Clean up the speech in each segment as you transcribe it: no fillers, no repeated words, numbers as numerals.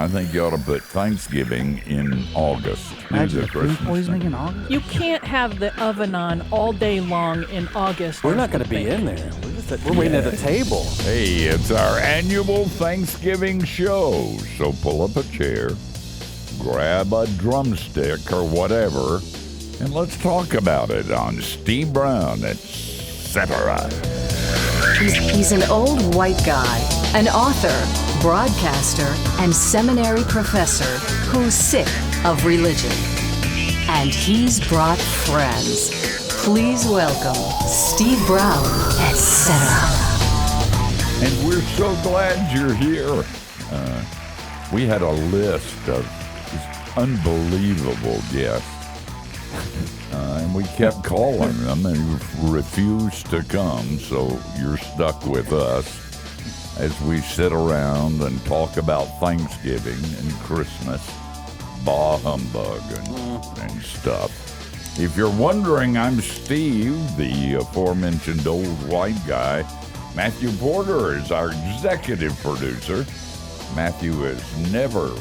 I think you ought to put Thanksgiving in August. Imagine food poisoning in August. You can't have the oven on all day long in August. We're not going to be in there. We're waiting at the table. Hey, it's our annual Thanksgiving show. So pull up a chair, grab a drumstick or whatever, and let's talk about it on Steve Brown, etc. He's an old white guy, an author, broadcaster, and seminary professor who's sick of religion. And he's brought friends. Please welcome Steve Brown, etc. And we're so glad you're here. We had a list of just unbelievable guests. And we kept calling them and refused to come, so you're stuck with us as we sit around and talk about Thanksgiving and Christmas, bah humbug and stuff. If you're wondering, I'm Steve, the aforementioned old white guy. Matthew Porter is our executive producer. Matthew has never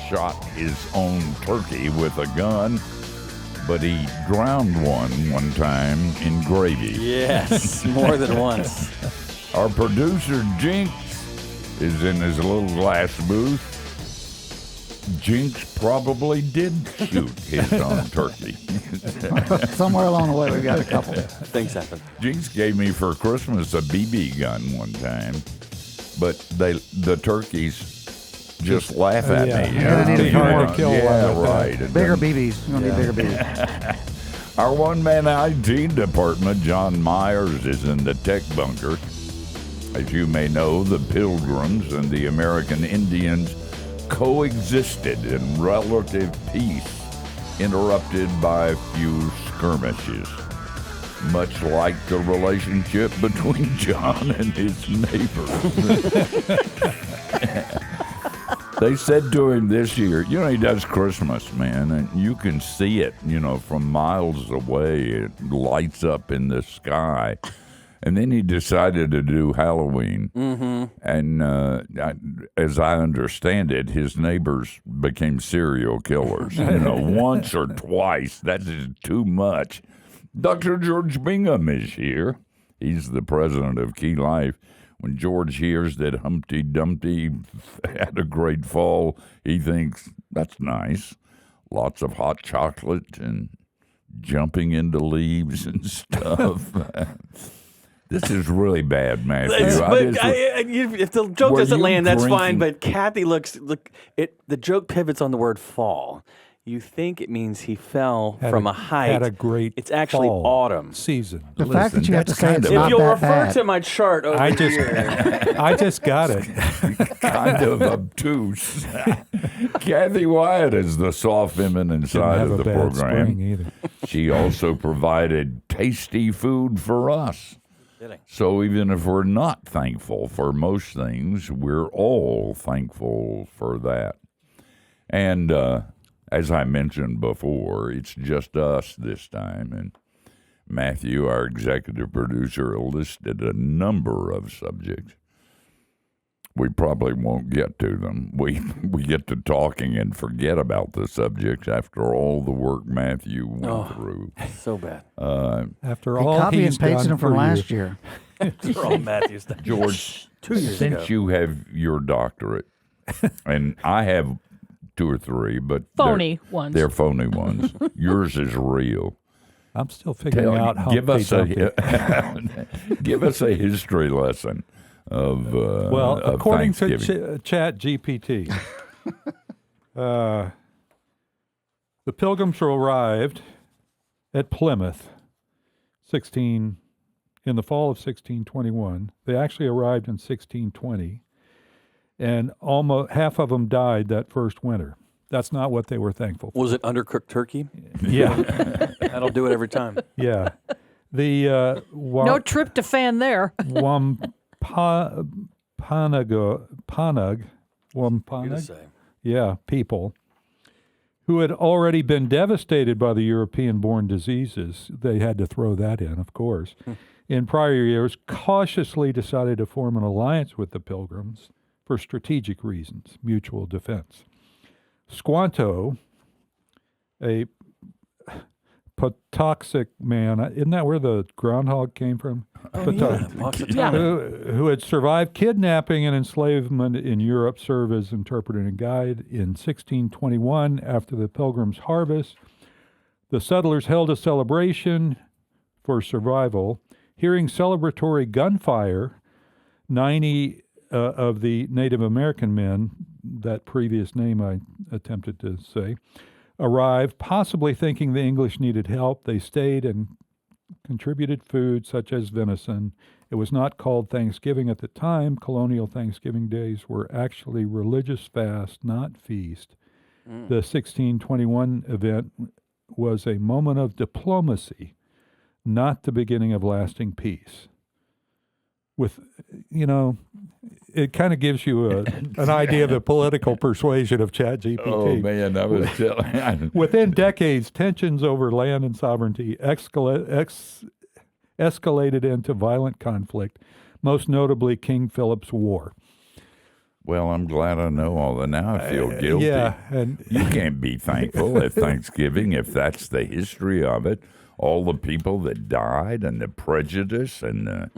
shot his own turkey with a gun, but he drowned one time in gravy. Yes, more than once. Our producer, Jinx, is in his little glass booth. Jinx probably did shoot his own turkey. Somewhere along the way, we got a couple. Things happen. Jinx gave me for Christmas a BB gun one time, but the turkeys just laugh at me. Yeah, they need hard to kill. Right. Bigger BBs. You don't need bigger BBs. Our one-man IT department, John Myers, is in the tech bunker. As you may know, the Pilgrims and the American Indians coexisted in relative peace, interrupted by a few skirmishes, much like the relationship between John and his neighbor. They said to him this year, he does Christmas, man, and you can see it, from miles away. It lights up in the sky. And then he decided to do Halloween. Mm-hmm. And as I understand it, his neighbors became serial killers. Once or twice. That is too much. Dr. George Bingham is here. He's the president of Key Life. When George hears that Humpty Dumpty had a great fall, he thinks, that's nice. Lots of hot chocolate and jumping into leaves and stuff. This is really bad, Matthew. If the joke doesn't land, that's fine. But Cathy the joke pivots on the word fall. You think it means he fell from a height. Had a great It's actually fall autumn. season. The fact that you have to say it's If not you'll that refer bad. to my chart over here. I just got it. kind of obtuse. Cathy Wyatt is the soft feminine side Didn't have of a the bad program. spring either. She also provided tasty food for us. So even if we're not thankful for most things, we're all thankful for that. And as I mentioned before, it's just us this time. And Matthew, our executive producer, listed a number of subjects. We probably won't get to them. We get to talking and forget about the subjects after all the work Matthew went through. So bad. After He all copy he's and pasted done them from for last you. year. They're all Matthew's. George, 2 years ago. since you have your doctorate, and I have 2 or 3, but Phony ones. They're phony ones. Yours is real. I'm still figuring out how give us Dumpty. give us a history lesson of Well, of according to Thanksgiving. ChatGPT, the Pilgrims arrived at Plymouth in the fall of 1621. They actually arrived in 1620, and almost half of them died that first winter. That's not what they were thankful for. Was it undercooked turkey? Yeah, That'll do it every time. yeah. The No tryptophan there. Wampanoag, people who had already been devastated by the European-born diseases. They had to throw that in, of course. In prior years, cautiously decided to form an alliance with the Pilgrims for strategic reasons, mutual defense. Squanto, a Patuxent man, isn't that where the groundhog came from? Yeah. Who had survived kidnapping and enslavement in Europe, served as interpreter and guide. In 1621, after the Pilgrim's harvest, the settlers held a celebration for survival. Hearing celebratory gunfire, 90 of the Native American men, that previous name I attempted to say, arrived, possibly thinking the English needed help. They stayed and contributed food such as venison. It was not called Thanksgiving at the time. Colonial Thanksgiving days were actually religious fast, not feast. The 1621 event was a moment of diplomacy, not the beginning of lasting peace. With, it kind of gives you an idea of the political persuasion of ChatGPT. Oh, man, that was telling. Within decades, tensions over land and sovereignty escalated into violent conflict, most notably King Philip's War. Well, I'm glad I know all that. Now I feel guilty. Yeah, and You can't be thankful at Thanksgiving if that's the history of it. All the people that died and the prejudice and the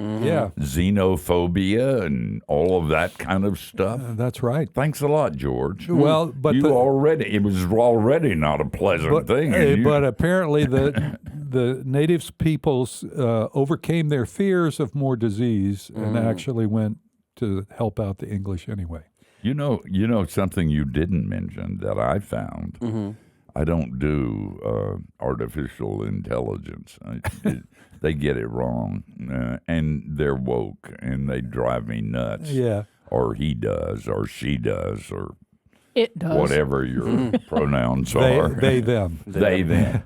xenophobia and all of that kind of stuff. That's right. Thanks a lot, George. Well, but it was already not a pleasant thing. and But apparently the natives peoples overcame their fears of more disease and actually went to help out the English anyway. You know something you didn't mention that I found. I don't do artificial intelligence. They get it wrong, and they're woke, and they drive me nuts. Yeah. Or he does, or she does, or It does. whatever your pronouns are. They, them. They, them.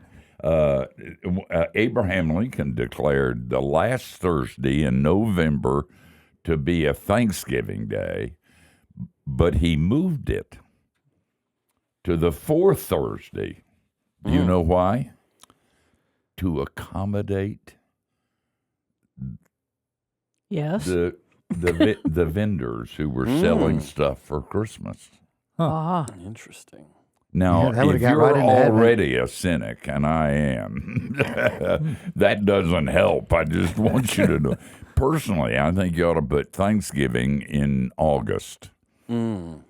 Abraham Lincoln declared the last Thursday in November to be a Thanksgiving Day, but he moved it to the fourth Thursday. Do you know why? To accommodate Yes. the vendors who were selling stuff for Christmas. Interesting. Now, Yeah, that would've if got you're right into heaven. already a cynic, and I am, that doesn't help. I just want you to know. Personally, I think you ought to put Thanksgiving in August. No.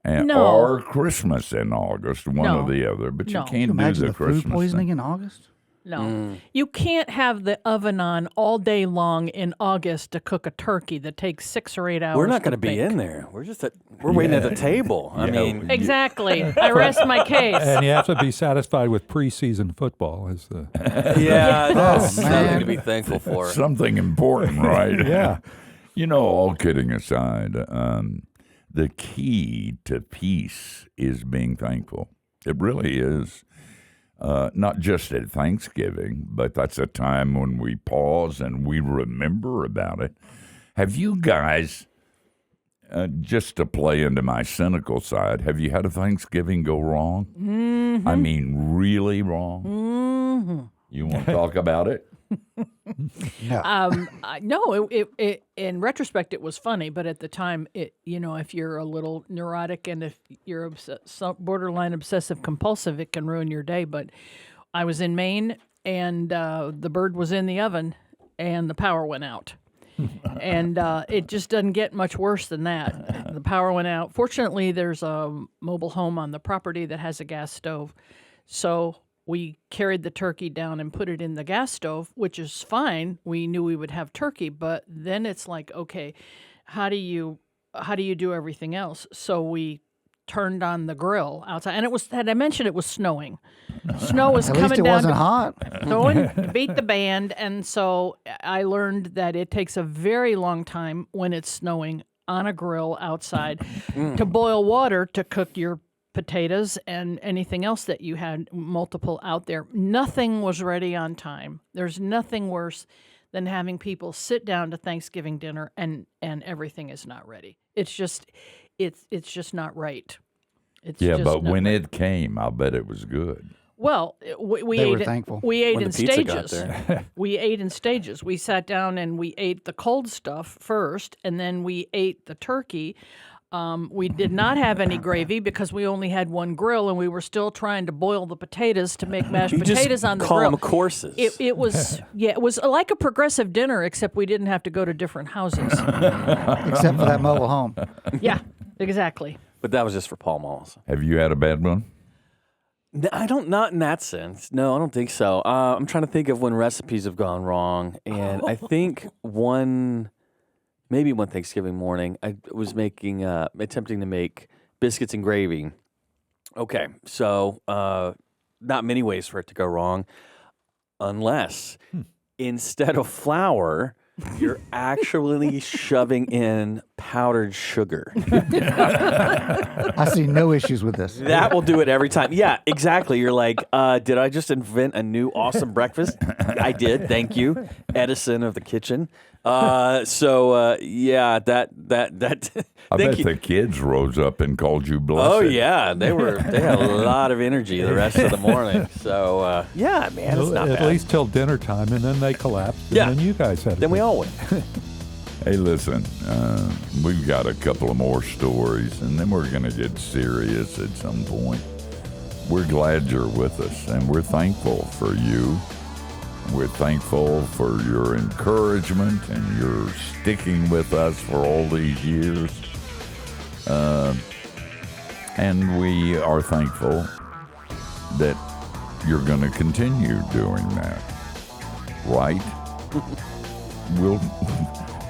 Or Christmas in August, one or the other. But you No. can't do Imagine the the food Christmas poisoning thing. in August. No. You can't have the oven on all day long in August to cook a turkey that takes 6 or 8 hours. We're not going to be bake. in there. We're waiting at the table. I mean, Exactly. I rest my case. And you have to be satisfied with preseason football as the yeah, that's man. something to be thankful for. Something important, right? Yeah. All kidding aside, the key to peace is being thankful. It really is. Not just at Thanksgiving, but that's a time when we pause and we remember about it. Have you guys, just to play into my cynical side, have you had a Thanksgiving go wrong? Mm-hmm. I mean, really wrong? Mm-hmm. You want to talk about it? No, it in retrospect it was funny, but at the time, if you're a little neurotic and if you're borderline obsessive compulsive, it can ruin your day. But I was in Maine, and the bird was in the oven, and the power went out. And it just doesn't get much worse than that. The power went out. Fortunately, there's a mobile home on the property that has a gas stove, so we carried the turkey down and put it in the gas stove, which is fine. We knew we would have turkey, but then it's like, okay, how do you do everything else? So we turned on the grill outside, and had I mentioned it was snowing. Snow was At coming least it down. wasn't hot. Snowing beat the band, and so I learned that it takes a very long time when it's snowing on a grill outside to boil water to cook your potatoes and anything else that you had multiple out there. Nothing was ready on time. There's nothing worse than having people sit down to Thanksgiving dinner and everything is not ready. It's just not right. It's Yeah, just but not when right. it came, I'll bet it was good. Well, we They ate were it- thankful. We ate When in the pizza got stages. there. We ate in stages. We sat down and we ate the cold stuff first, and then we ate the turkey. We did not have any gravy because we only had one grill, and we were still trying to boil the potatoes to make mashed potatoes on the call grill. them courses. It was it was like a progressive dinner, except we didn't have to go to different houses. Except for that mobile home. Yeah, exactly. But that was just for Paul Malls. Have you had a bad one? Not in that sense. No, I don't think so. I'm trying to think of when recipes have gone wrong, and I think maybe one Thanksgiving morning, I was attempting to make biscuits and gravy. Okay, so not many ways for it to go wrong, unless instead of flour, you're actually shoving in powdered sugar. I see no issues with this. That will do it every time. Yeah, exactly. You're like, did I just invent a new awesome breakfast? I did. Thank you, Edison of the kitchen. Yeah, that. I bet you. the kids rose up and called you blessed. Oh yeah, they had a lot of energy the rest of the morning. So yeah, man, it's not at bad. least till dinner time, and then they collapsed. And Yeah. then you guys had. Then we all win. Hey, listen, we've got a couple of more stories, and then we're going to get serious at some point. We're glad you're with us, and we're thankful for you. We're thankful for your encouragement and your sticking with us for all these years. And we are thankful that you're going to continue doing that. Right?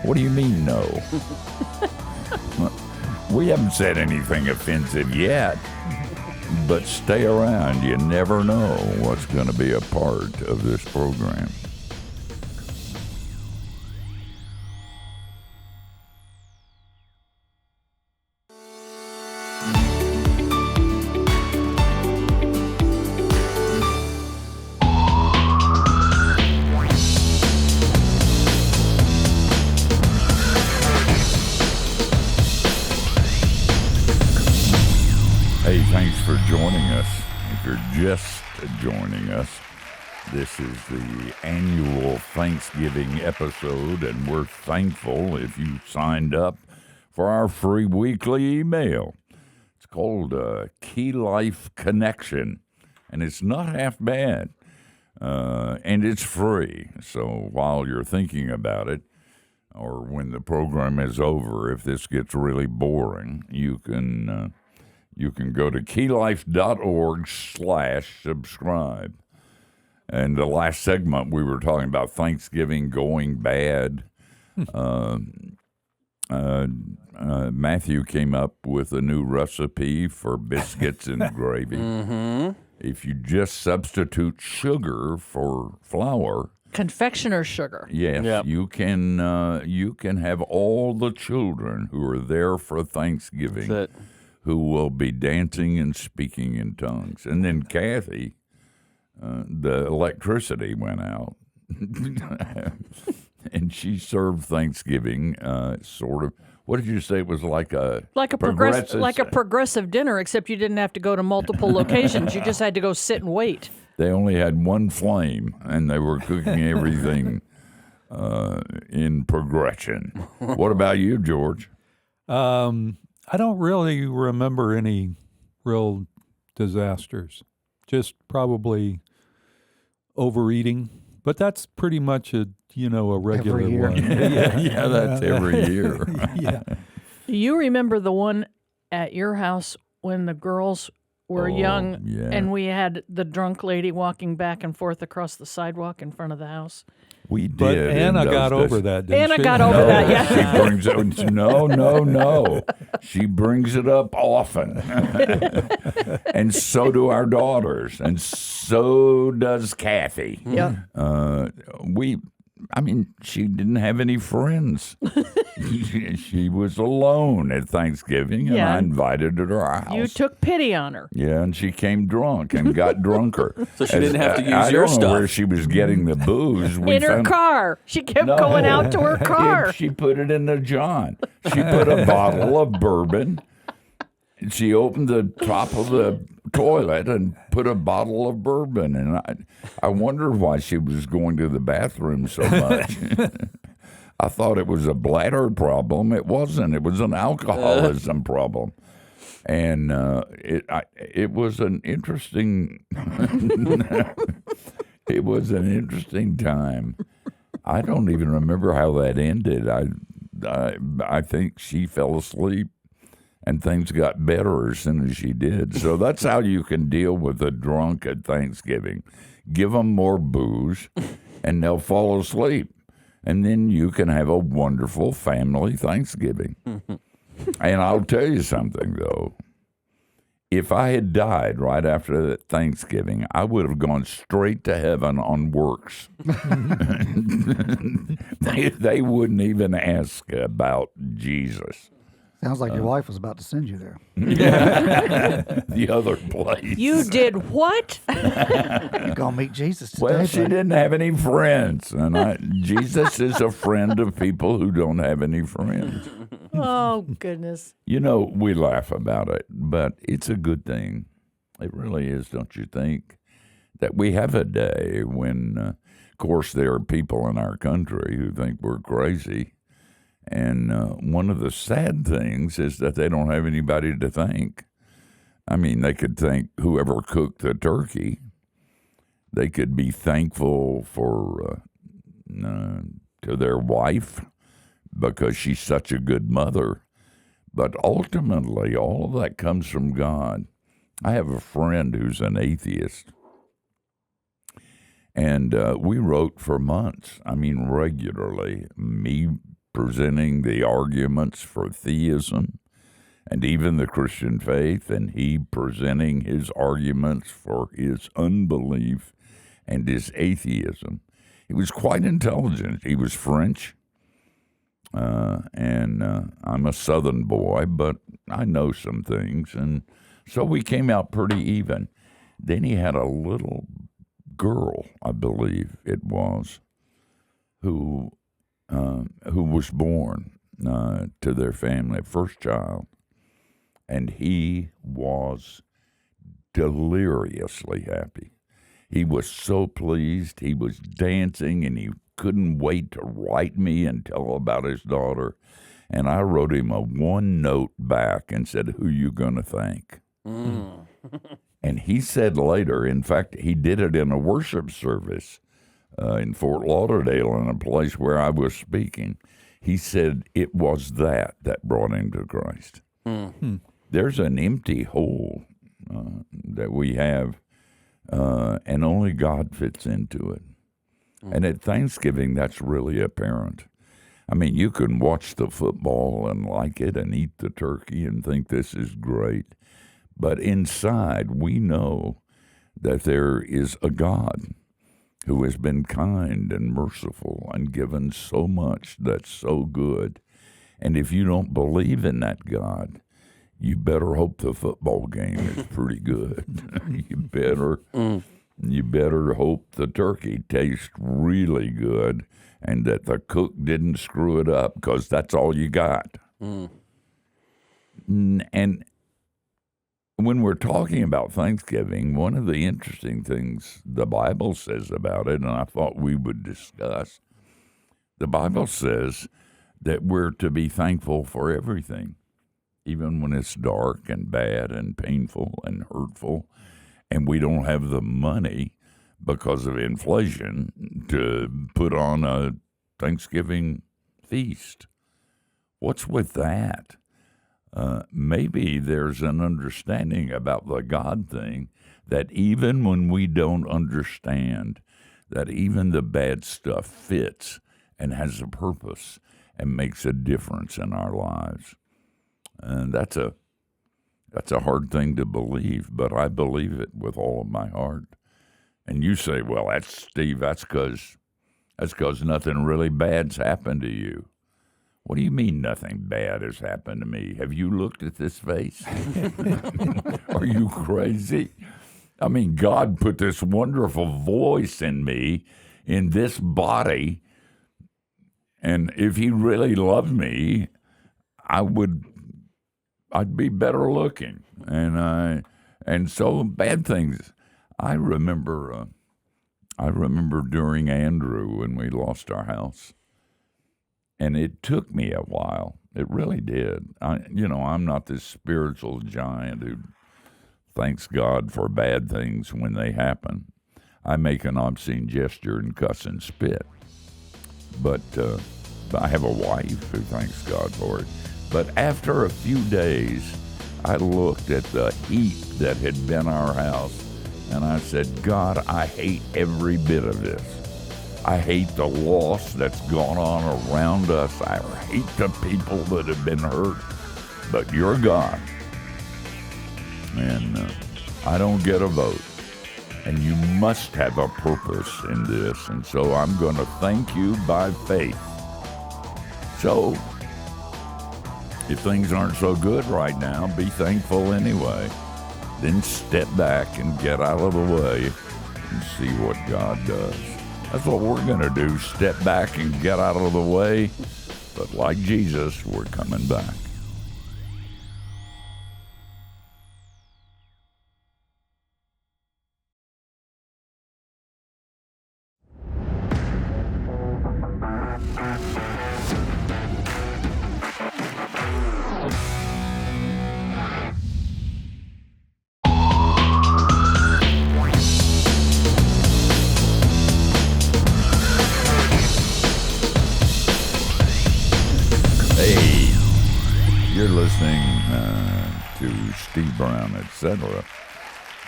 What do you mean, no? We haven't said anything offensive yet, but stay around. You never know what's going to be a part of this program. Hey, thanks for joining us. If you're just joining us, this is the annual Thanksgiving episode, and we're thankful if you signed up for our free weekly email. It's called Key Life Connection, and it's not half bad, and it's free. So while you're thinking about it, or when the program is over, if this gets really boring, you can go to keylife.org/subscribe. And the last segment, we were talking about Thanksgiving going bad. Matthew came up with a new recipe for biscuits and gravy. Mm-hmm. If you just substitute sugar for flour, Confectioner's sugar. yes, Yep. you can have all the children who are there for Thanksgiving That's it. who will be dancing and speaking in tongues. And then Cathy, the electricity went out, and she served Thanksgiving sort of. What did you say? It was like a progressive dinner, except you didn't have to go to multiple locations. You just had to go sit and wait. They only had one flame, and they were cooking everything in progression. What about you, George? I don't really remember any real disasters. Just probably overeating, but that's pretty much a regular Every year. one. Yeah, that's every year. Yeah. You remember the one at your house when the girls were young, yeah. and we had the drunk lady walking back and forth across the sidewalk in front of the house? We did. But in Anna those got days. over that, didn't Anna she? got over that, yeah. She brings it. No. She brings it up often, and so do our daughters, and so does Cathy. Yeah. She didn't have any friends. She was alone at Thanksgiving, and Yeah. I invited her to our house. You took pity on her. Yeah, and she came drunk and got drunker. So she didn't have to use I your don't know where stuff. she was getting the booze. We In her found- car. She kept No. going out to her car. She put it in the John. She put a bottle of bourbon. She opened the top of the toilet and put a bottle of bourbon. And I wondered why she was going to the bathroom so much. I thought it was a bladder problem. It wasn't. It was an alcoholism problem. And it was an interesting it was an interesting time. I don't even remember how that ended. I think she fell asleep and things got better as soon as she did. So that's how you can deal with a drunk at Thanksgiving. Give them more booze and they'll fall asleep. And then you can have a wonderful family Thanksgiving. And I'll tell you something, though. If I had died right after that Thanksgiving, I would have gone straight to heaven on works. They wouldn't even ask about Jesus. Sounds like your wife was about to send you there. The other place. You did what? You're going to meet Jesus today. Well, she buddy. didn't have any friends. And Jesus is a friend of people who don't have any friends. Oh, goodness. You know, we laugh about it, but it's a good thing. It really is, don't you think? That we have a day when, of course, there are people in our country who think we're crazy. And one of the sad things is that they don't have anybody to thank. I mean, they could thank whoever cooked the turkey. They could be thankful for to their wife because she's such a good mother. But ultimately, all of that comes from God. I have a friend who's an atheist. And we wrote for months, I mean, regularly, me presenting the arguments for theism and even the Christian faith, and he presenting his arguments for his unbelief and his atheism. He was quite intelligent. He was French, and I'm a Southern boy, but I know some things, and so we came out pretty even. Then he had a little girl, I believe it was, who was born to their family, first child, and he was deliriously happy. He was so pleased. He was dancing, and he couldn't wait to write me and tell about his daughter. And I wrote him a one note back and said, "Who you gonna thank?" And he said later, in fact, he did it in a worship service in Fort Lauderdale in a place where I was speaking. He said it was that brought him to Christ. There's an empty hole that we have, and only God fits into it. And at Thanksgiving, that's really apparent. I mean, you can watch the football and like it and eat the turkey and think this is great. But inside, we know that there is a God who has been kind and merciful and given so much that's so good. And if you don't believe in that God, you better hope the football game is pretty good. You better hope the turkey tastes really good and that the cook didn't screw it up, because that's all you got. And when we're talking about Thanksgiving, one of the interesting things the Bible says about it, and I thought we would discuss, the Bible says that we're to be thankful for everything, even when it's dark and bad and painful and hurtful, and we don't have the money because of inflation to put on a Thanksgiving feast. What's with that? Maybe there's an understanding about the God thing that even when we don't understand, that even the bad stuff fits and has a purpose and makes a difference in our lives. And that's a hard thing to believe, but I believe it with all of my heart. And you say, well, Steve, that's because nothing really bad's happened to you. What do you mean nothing bad has happened to me? Have you looked at this face? Are you crazy? I mean, God put this wonderful voice in me, in this body, and if he really loved me, I'd be better looking. And so bad things. I remember during Andrew when we lost our house, And it took me a while. It really did. I'm not this spiritual giant who thanks God for bad things when they happen. I make an obscene gesture and cuss and spit. But I have a wife who thanks God for it. But after a few days, I looked at the heap that had been our house, and I said, God, I hate every bit of this. I hate the loss that's gone on around us. I hate the people that have been hurt. But you're God. And I don't get a vote. And you must have a purpose in this. And so I'm going to thank you by faith. So, if things aren't so good right now, be thankful anyway. Then step back and get out of the way and see what God does. That's what we're going to do, step back and get out of the way. But like Jesus, we're coming back. Hey, you're listening to Steve Brown, etc.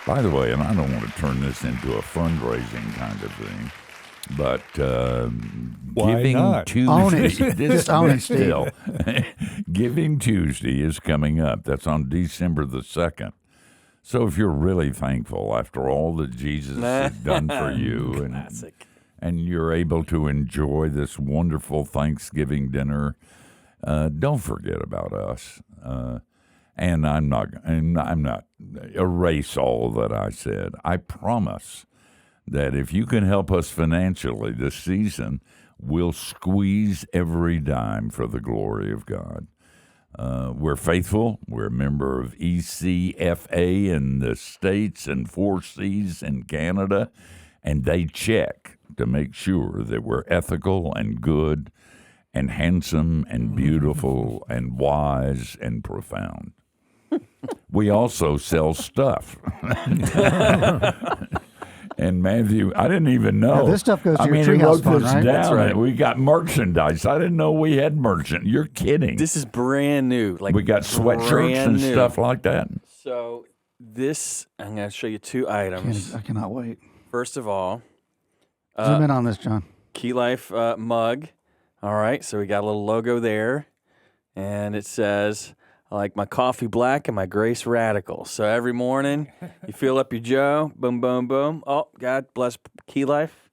By the way, and I don't want to turn this into a fundraising kind of thing, but Why Giving not? Tuesday, Own it. Just own it, Steve. still, Giving Tuesday is coming up. That's on December the 2nd. So if you're really thankful after all that Jesus has done for you, and you're able to enjoy this wonderful Thanksgiving dinner, don't forget about us. And I'm not erase all that I said. I promise that if you can help us financially this season, we'll squeeze every dime for the glory of God. We're faithful. We're a member of ECFA in the States and 4Cs in Canada, and they check to make sure that we're ethical and good and handsome and beautiful and wise and profound. We also sell stuff. And Matthew, I didn't even know. Yeah, this stuff goes to your he treehouse wrote fund, this right? down. That's right. We got merchandise. I didn't know we had merchandise. You're kidding. This is brand new. Like We got sweatshirts brand and new. stuff like that. So this, I'm going to show you two items. I cannot wait. First of all, Zoom in on this, John. Key Life mug. All right, so we got a little logo there, and it says, I like my coffee black and my grace radical. So every morning, you fill up your Joe, boom, boom, boom. Oh, God bless Key Life.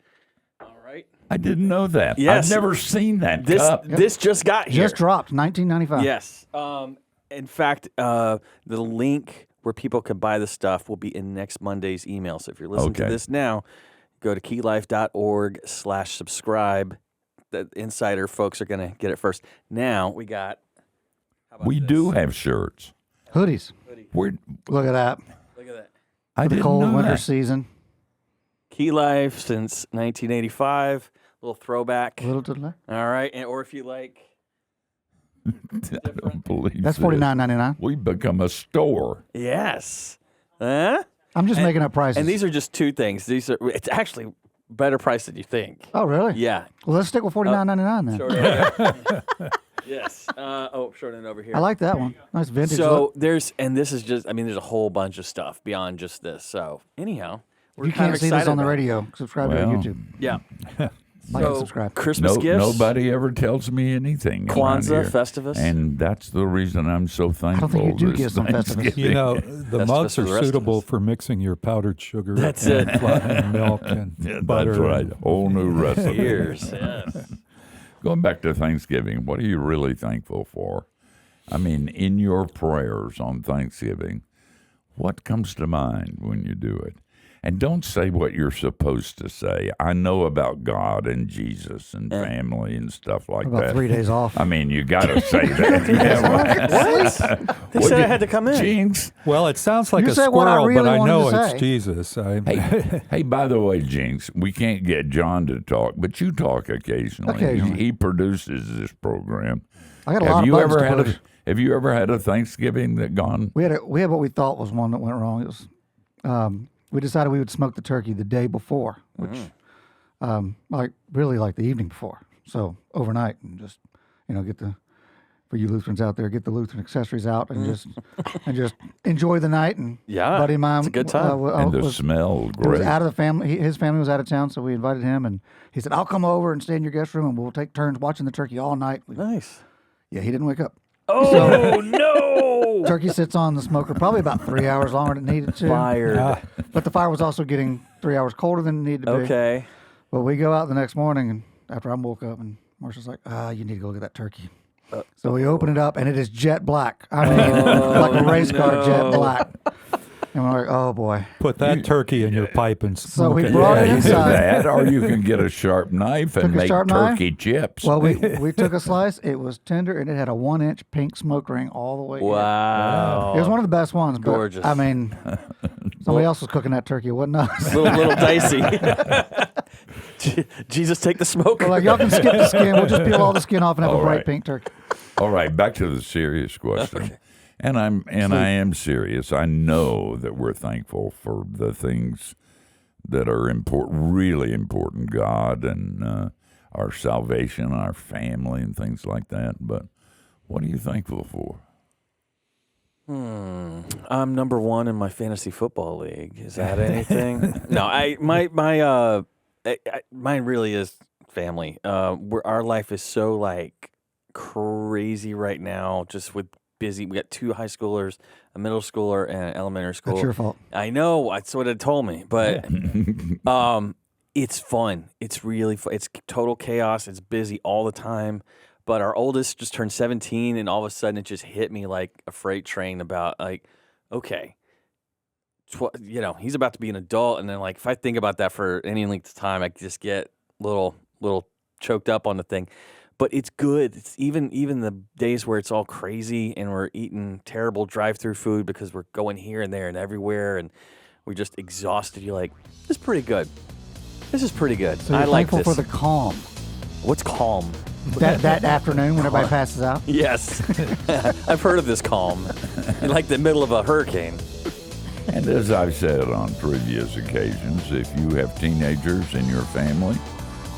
All right. I didn't know that. Yes. I've never seen that This cup. this just got here. Just dropped, $19.95. Yes. In fact, the link where people can buy the stuff will be in next Monday's email. So if you're listening to Okay. this now, go to keylife.org/subscribe. The insider folks are going to get it first. Now we got. How about We this? do have shirts. Hoodies. We're, Look at that. Look at that. I For the didn't cold know winter that. season. Key Life since 1985. Little throwback. A little to the left. All right, or if you like. I don't believe That's this. $49.99. We've become a store. Yes. Huh? I'm just making up prices. And these are just two things. These are. It's actually better price than you think. Oh, really? Yeah. Well, let's stick with $49.99 then. Short end. Yes. Short end over here. I like that one. Nice vintage So look. there's a whole bunch of stuff beyond just this. So anyhow, we're You kind can't of see this excited on the about it. radio. Subscribe to Well, our YouTube. Yeah. Like and So, subscribe. Christmas gifts. Nobody ever tells me anything. around Kwanzaa, here. Festivus. And that's the reason I'm so thankful. think you do this get some Festivus. Thanksgiving. You know, the That's mugs just for are the rest of suitable us. for mixing your powdered sugar That's and, it. and milk and Yeah, butter. that's right. and- Whole new recipe. Years. Yes. Going back to Thanksgiving, what are you really thankful for? I mean, in your prayers on Thanksgiving, what comes to mind when you do it? And don't say what you're supposed to say. I know about God and Jesus and family and stuff like About that. 3 days off. I mean, you got to say that. Yeah, What? They said I had to come in. Jinx. Well, it sounds like You a said what I squirrel, really but I wanted know to it's say. Jesus. Hey, by the way, Jinx, we can't get John to talk, but you talk occasionally. Occasionally. He produces this program. I got a lot of buttons to push. Have you ever had a Thanksgiving that gone? We had what we thought was one that went wrong. It was we decided we would smoke the turkey the day before, which like the evening before. So overnight, and just get for you Lutherans out there, get the Lutheran accessories out and just enjoy the night. And Yeah, buddy of mine, it's a good time. And the smell, he was great. out of the family. His family was out of town, so we invited him, and he said, "I'll come over and stay in your guest room, and we'll take turns watching the turkey all night." Nice. Yeah, he didn't wake up. Oh, no. Turkey sits on the smoker probably about 3 hours longer than it needed to. Fired. But the fire was also getting 3 hours colder than it needed to be. Okay. But we go out the next morning, and after I woke up, and Marcia's like, you need to go look at that turkey. So we open it up, and it is jet black. I mean, like a race car jet black. And we're like, oh, boy. Put that turkey in your pipe and So smoke we it. brought it You do inside. that, or you can get a sharp knife and Took a make sharp knife? turkey chips. Well, we took a slice. It was tender, and it had a 1-inch pink smoke ring all the way in. Wow. It was one of the best ones. But, Gorgeous. I mean, somebody else was cooking that turkey. It wasn't us. little dicey. Jesus, take the smoke. We're like, y'all can skip the skin. We'll just peel all the skin off and have All a bright right. pink turkey. All right, back to the serious question. And I am serious. I know that we're thankful for the things that are important, really important, God and our salvation, our family, and things like that. But what are you thankful for? I'm number 1 in my fantasy football league. Is that anything? No, mine really is family. Our life is so like crazy right now, just with busy. We got 2 high schoolers, a middle schooler, and an elementary school. That's your fault. I know. That's what it told me. But it's fun. It's really fun. It's total chaos. It's busy all the time. But our oldest just turned 17, and all of a sudden it just hit me like a freight train about like, okay, he's about to be an adult. And then like if I think about that for any length of time, I just get little choked up on the thing. But it's good. It's even the days where it's all crazy and we're eating terrible drive-through food because we're going here and there and everywhere and we're just exhausted. You're like, this is pretty good. This is pretty good. So you're I like thankful this. for the calm. What's calm? That afternoon when everybody passes out. Yes. I've heard of this calm. Like the middle of a hurricane. And as I've said on previous occasions, if you have teenagers in your family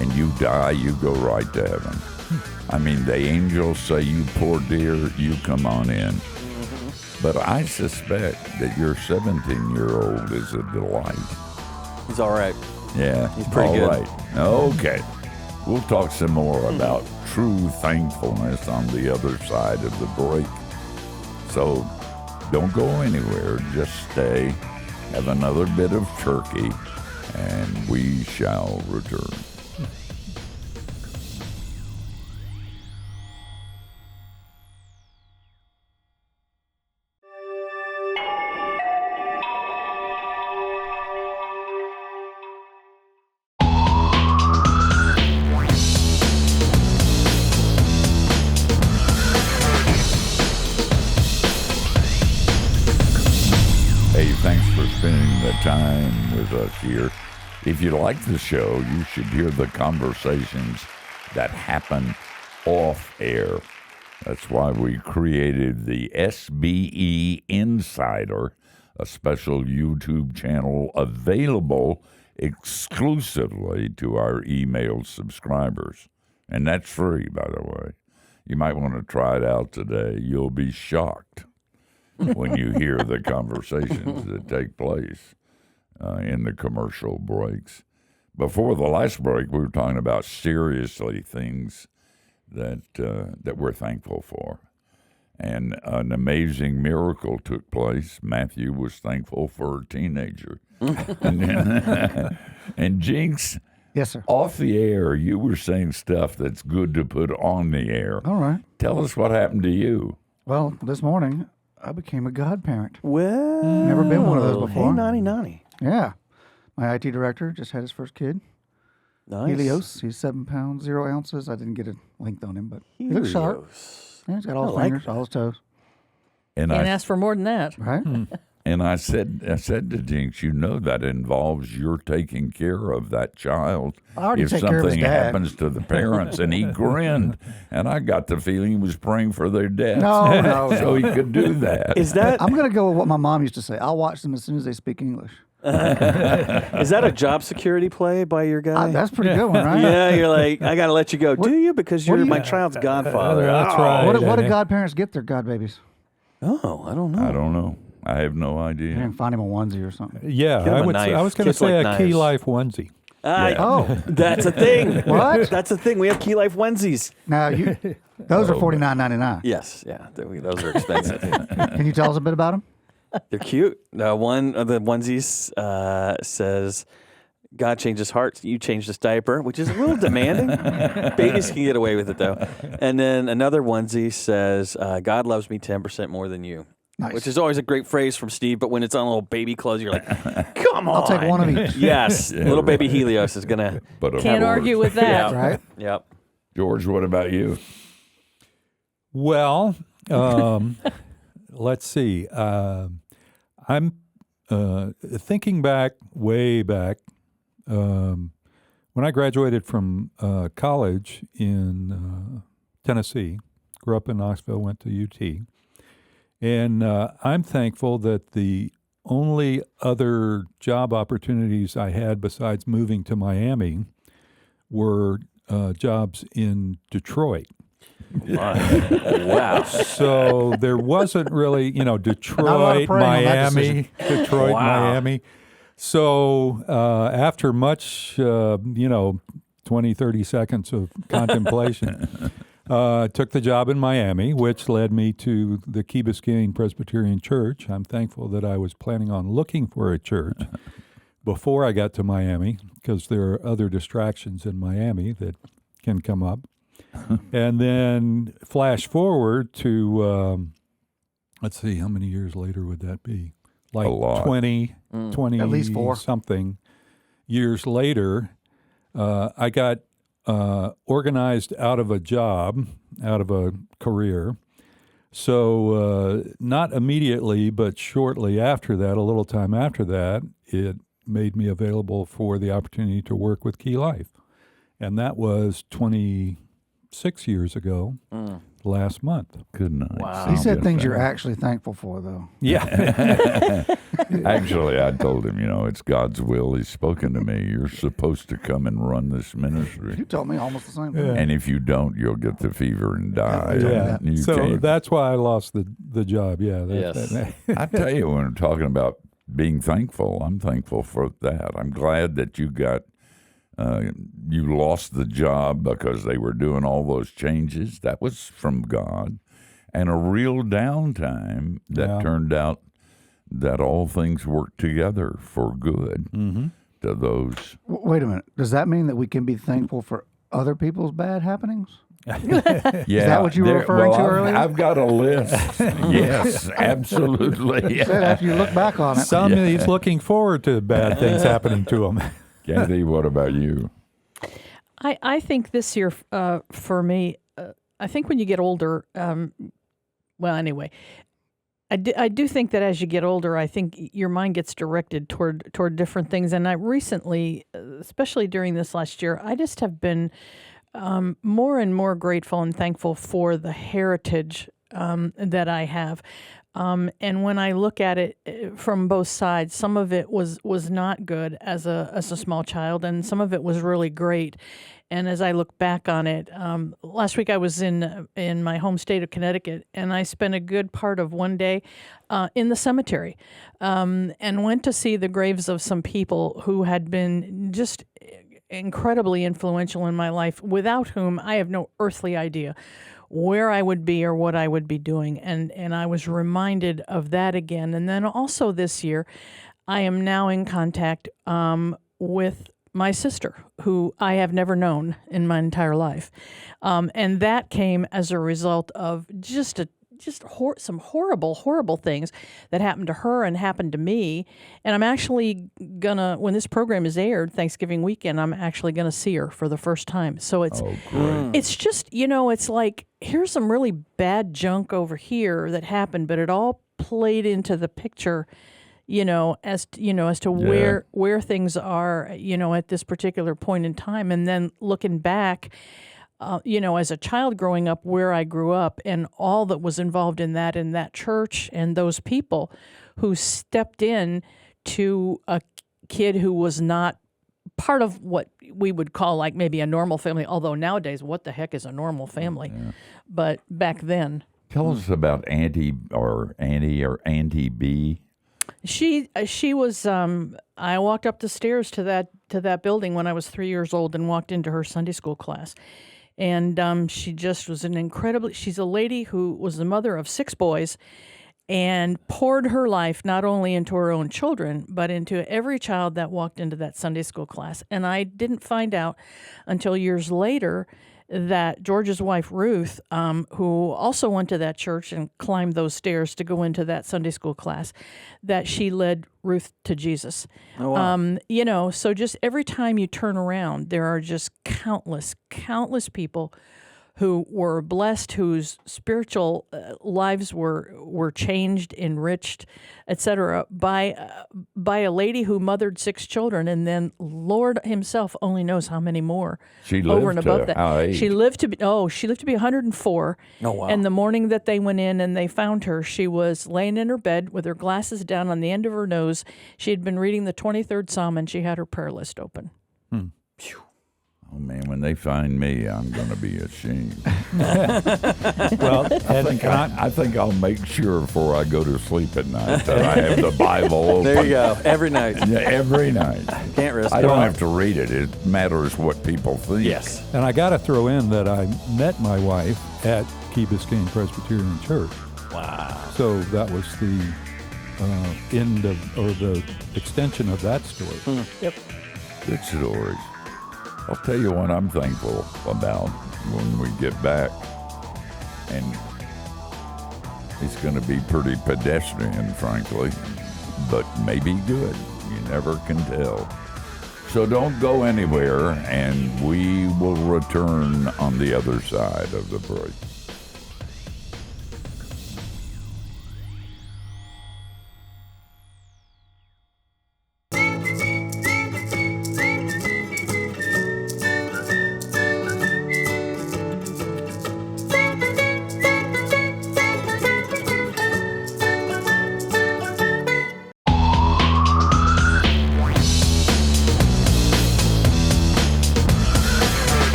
and you die, you go right to heaven. I mean, the angels say, you poor dear, you come on in. But I suspect that your 17-year-old is a delight. He's all right. Yeah. He's pretty all good. Right. Okay. We'll talk some more about true thankfulness on the other side of the break. So don't go anywhere. Just stay, have another bit of turkey, and we shall return. Hey, thanks for spending the time with us here. If you like the show, you should hear the conversations that happen off air. That's why we created the SBE Insider, a special YouTube channel available exclusively to our email subscribers. And that's free, by the way. You might want to try it out today. You'll be shocked when you hear the conversations that take place in the commercial breaks. Before the last break, we were talking about seriously things that we're thankful for. And an amazing miracle took place. Matthew was thankful for a teenager. And Jinx, Yes, sir. off the air, you were saying stuff that's good to put on the air. All right. Tell us what happened to you. Well, this morning, I became a godparent. Well, Never been one of those before. Hey, naughty. Yeah. My IT director just had his first kid. Nice. Helios. He's 7 pounds, 0 ounces. I didn't get a length on him, but he looks sharp. Helios. Yeah, he's got all his I like fingers, all his toes. And Can't I ask for more than that. Right? and I said to Jinx, that involves you're taking care of that child. I already if take care of his something dad. happens to the parents, and he grinned, and I got the feeling he was praying for their deaths. No. So he could do that. Is that I'm going to go with what my mom used to say. I'll watch them as soon as they speak English. is that a job security play by your guy? That's a pretty good one, right? Yeah, you're like, I got to let you go. Do you? Because you're do you- my child's godfather. That's Oh. right. What do godparents get their godbabies? Oh, I don't know. I don't know. I have no You idea. can find him a onesie or something. Yeah, Get him a knife. I was going to Kids say like a Key knives. Life onesie. Oh, That's a thing. What? That's a thing. We have Key Life onesies. now those are $49.99. Yes, yeah, those are expensive. Can you tell us a bit about them? They're cute. One of the onesies says, God changed his heart, you changed his diaper, which is a little demanding. Babies can get away with it, though. And then another onesie says, God loves me 10% more than you. Nice. Which is always a great phrase from Steve, but when it's on little baby clothes, you're like, come on. I'll take one of each. Yes, little baby Helios is going to. But of Can't course. argue with that. Yeah. Right? Yep. George, what about you? Well, let's see. I'm thinking back, way back, when I graduated from college in Tennessee, grew up in Knoxville, went to UT. And I'm thankful that the only other job opportunities I had besides moving to Miami were jobs in Detroit. Wow. So there wasn't really, Detroit, praying on that Miami, Detroit, Wow. Miami. So after much, 20, 30 seconds of contemplation, took the job in Miami, which led me to the Key Biscayne Presbyterian Church. I'm thankful that I was planning on looking for a church before I got to Miami, because there are other distractions in Miami that can come up. And then flash forward to, let's see, how many years later would that be? Like A lot. 20 At least 4. something years later, I got organized out of a job, out of a career. So not immediately, but shortly after that, a little time after that, it made me available for the opportunity to work with Key Life. And that was 26 years ago, last month. Good night. Wow. He said Good things you're night. actually thankful for, though. Yeah. Actually, I told him, it's God's will. He's spoken to me. You're supposed to come and run this ministry. You told me almost the same thing. Yeah. And if you don't, you'll get the fever and die. Yeah. You So can't. that's why I lost the job. Yeah. Yes. I tell you, when we're talking about being thankful, I'm thankful for that. I'm glad that you lost the job because they were doing all those changes. That was from God. And a real downtime that Yeah. turned out that all things work together for good to those. Wait a minute. Does that mean that we can be thankful for other people's bad happenings? Yeah, that what you were referring to earlier? I've got a list. Yes, absolutely. Said after you look back on it. He's looking forward to bad things happening to him. Cathy, what about you? I think this year for me, I think when you get older, well, anyway, I do think that as you get older, I think your mind gets directed toward different things. And I recently, especially during this last year, I just have been more and more grateful and thankful for the heritage that I have. And when I look at it from both sides, some of it was not good as a small child, and some of it was really great. And as I look back on it, last week I was in my home state of Connecticut, and I spent a good part of one day in the cemetery, and went to see the graves of some people who had been just incredibly influential in my life, without whom I have no earthly idea where I would be or what I would be doing. And I was reminded of that again. And then also this year, I am now in contact with my sister, who I have never known in my entire life. And that came as a result of just a some horrible things that happened to her and happened to me. And I'm actually gonna, when this program is aired, Thanksgiving weekend, I'm actually gonna see her for the first time. So it's it's just, it's like, here's some really bad junk over here that happened, but it all played into the picture, as to where things are, at this particular point in time. And then looking back, as a child growing up where I grew up and all that was involved in that church and those people who stepped in to a kid who was not part of what we would call like maybe a normal family, although nowadays, what the heck is a normal family? Yeah. But back then. Tell us about Auntie B. She was. I walked up the stairs to that building when I was 3 years old and walked into her Sunday school class, and she just was she's a lady who was the mother of 6 boys, and poured her life not only into her own children but into every child that walked into that Sunday school class. And I didn't find out until years later that George's wife, Ruth, who also went to that church and climbed those stairs to go into that Sunday school class, that she led Ruth to Jesus. Oh, wow. So just every time you turn around, there are just countless people who were blessed, whose spiritual lives were changed, enriched, etc., by a lady who mothered 6 children, and then Lord Himself only knows how many more. She lived over and above that. How age? She lived to be 104. Oh, wow! And the morning that they went in and they found her, she was laying in her bed with her glasses down on the end of her nose. She had been reading the 23rd Psalm, and she had her prayer list open. Oh, man, when they find me, I'm going to be ashamed. Well, I think I'll make sure before I go to sleep at night that I have the Bible open. There you go. Every night. Yeah, every night. Can't risk I it. don't have to read it. It matters what people think. Yes. And I got to throw in that I met my wife at Key Biscayne Presbyterian Church. Wow. So that was the end of, or the extension of that story. Yep. Good stories. I'll tell you what I'm thankful about when we get back. And it's going to be pretty pedestrian, frankly, but maybe good. You never can tell. So don't go anywhere, and we will return on the other side of the break.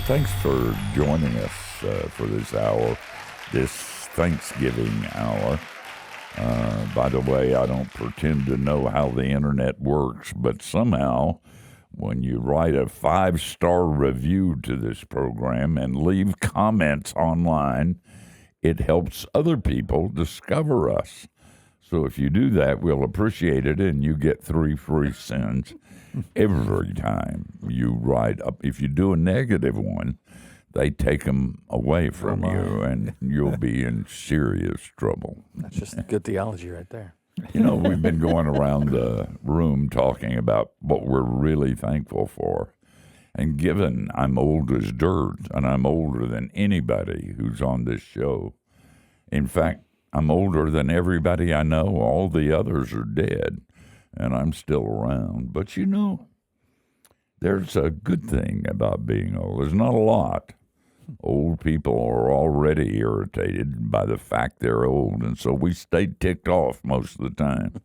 Thanks for joining us for this hour, this Thanksgiving hour. By the way, I don't pretend to know how the internet works, but somehow when you write a 5-star review to this program and leave comments online, it helps other people discover us. So if you do that, we'll appreciate it, and you get 3 free cents every time you write up. If you do a negative one, they take them away from you, and you'll be in serious trouble. That's just good theology right there. We've been going around the room talking about what we're really thankful for. And given I'm old as dirt, and I'm older than anybody who's on this show, in fact, I'm older than everybody I know. All the others are dead, and I'm still around. But there's a good thing about being old. There's not a lot. Old people are already irritated by the fact they're old, and so we stay ticked off most of the time.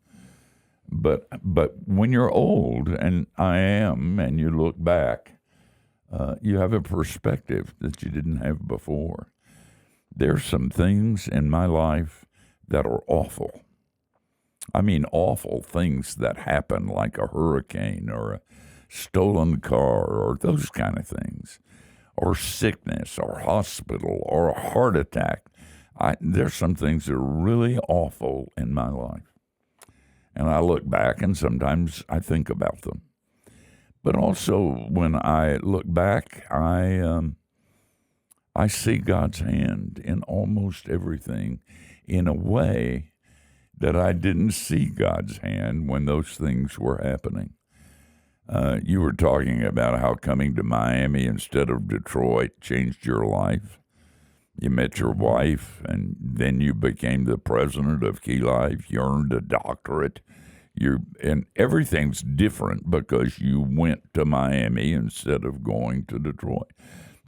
But when you're old, and I am, and you look back, you have a perspective that you didn't have before. There's some things in my life that are awful. I mean, awful things that happen, like a hurricane or a stolen car or those kind of things, or sickness or hospital or a heart attack. There's some things that are really awful in my life. And I look back and sometimes I think about them. But also, when I look back, I see God's hand in almost everything in a way that I didn't see God's hand when those things were happening. You were talking about how coming to Miami instead of Detroit changed your life. You met your wife, and then you became the president of Key Life. You earned a doctorate. And everything's different because you went to Miami instead of going to Detroit.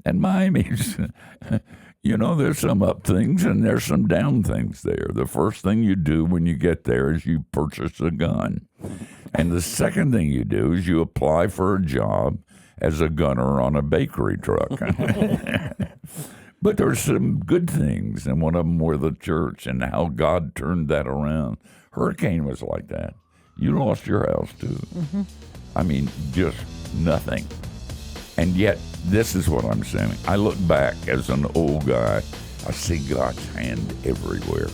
And Miami's, there's some up things and there's some down things there. The first thing you do when you get there is you purchase a gun. And the second thing you do is you apply for a job as a gunner on a bakery truck. But there's some good things, and one of them were the church and how God turned that around. Hurricane was like that. You lost your house, too. Mm-hmm. I mean, just nothing. And yet, this is what I'm saying. I look back as an old guy. I see God's hand everywhere,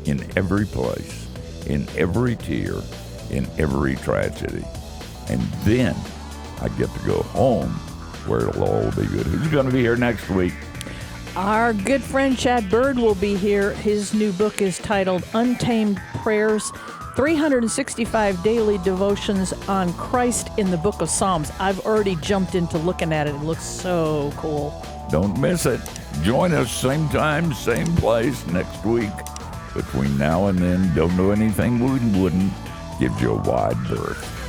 in every place, in every tear, in every tragedy. And then I get to go home where it'll all be good. Who's going to be here next week? Our good friend Chad Bird will be here. His new book is titled Untamed Prayers, 365 Daily Devotions on Christ in the Book of Psalms. I've already jumped into looking at it. It looks so cool. Don't miss it. Join us same time, same place next week. Between now and then, don't know anything we wouldn't. Gives you a wide berth.